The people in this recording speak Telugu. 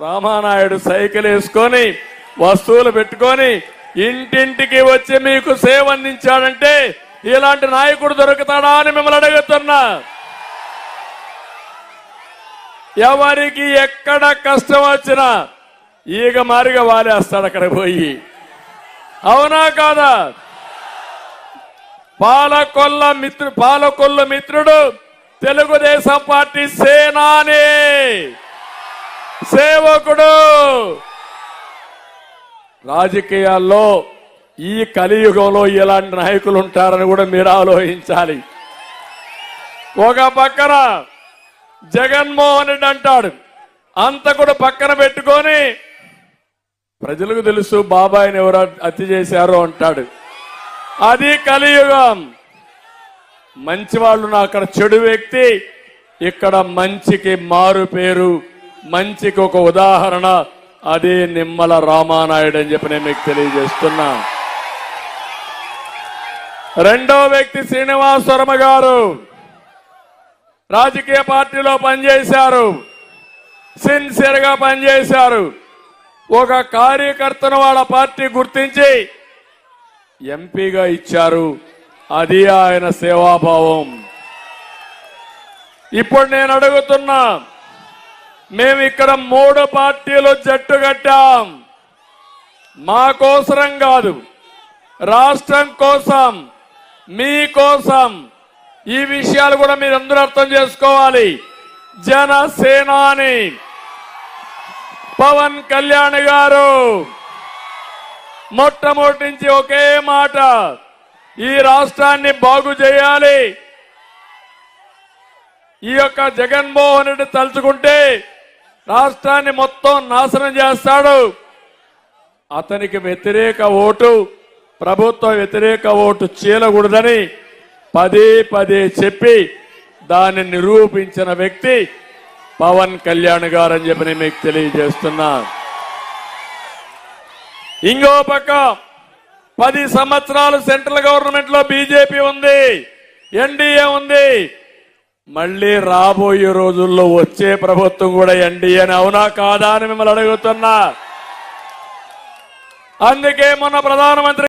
రామానాయుడు సైకిల్ వేసుకొని వస్తువులు పెట్టుకొని ఇంటింటికి వచ్చి మీకు సేవ అందించాడంటే ఇలాంటి నాయకుడు దొరుకుతాడా అని మిమ్మల్ని అడుగుతున్నా. ఎవరికి ఎక్కడ కష్టం వచ్చినా ఈగ మారిగా వాలేస్తాడు అక్కడ పోయి. అవునా కాదా? పాలకొల్లు మిత్రుడు తెలుగుదేశం పార్టీ సేనాని సేవకుడు. రాజకీయాల్లో ఈ కలియుగంలో ఇలాంటి నాయకులు ఉంటారని కూడా మీరు ఆలోచించాలి. ఒక పక్కన జగన్మోహన్ రెడ్డి అంటాడు, అంత కూడా పక్కన పెట్టుకొని ప్రజలకు తెలుసు బాబాయిని ఎవరు హత్య చేశారో అంటాడు. అది కలియుగం. మంచి వాళ్ళు అక్కడ చెడు వ్యక్తి, ఇక్కడ మంచికి మారు పేరు, మంచికి ఒక ఉదాహరణ. అదే నిమ్మల రామానాయుడు అని చెప్పి నేను మీకు తెలియజేస్తున్నా. రెండో వ్యక్తి శ్రీనివాసవర్మ గారు రాజకీయ పార్టీలో పనిచేశారు, సిన్సియర్ గా పనిచేశారు. ఒక కార్యకర్తను వాళ్ళ పార్టీ గుర్తించి ఎంపీగా ఇచ్చారు. అది ఆయన సేవాభావం. ఇప్పుడు నేను అడుగుతున్నా, మేము ఇక్కడ 3 పార్టీలు జట్టు కట్టాం. మా కోసరం కాదు, రాష్ట్రం కోసం, మీకోసం. ఈ విషయాలు కూడా మీరందరూ అర్థం చేసుకోవాలి. జనసేనాని పవన్ కళ్యాణ్ గారు మొట్టమొదటి నుంచి ఒకే మాట, ఈ రాష్ట్రాన్ని బాగు చేయాలి. ఈ యొక్క జగన్మోహన్ రెడ్డి తలుచుకుంటే రాష్ట్రాన్ని మొత్తం నాశనం చేస్తాడు. అతనికి వ్యతిరేక ఓటు, ప్రభుత్వ వ్యతిరేక ఓటు చీలకూడదని పదే చెప్పి దాన్ని నిరూపించిన వ్యక్తి పవన్ కళ్యాణ్ గారు అని చెప్పి మీకు తెలియజేస్తున్నా. ఇంకో పక్క 10 సంవత్సరాలు సెంట్రల్ గవర్నమెంట్ లో బీజేపీ ఉంది, ఎన్డీఏ ఉంది. మళ్లీ రాబోయే రోజుల్లో వచ్చే ప్రభుత్వం కూడా ఎన్డీఏని అవునా కాదా అని మిమ్మల్ని అడుగుతున్నా. అందుకే మొన్న ప్రధానమంత్రి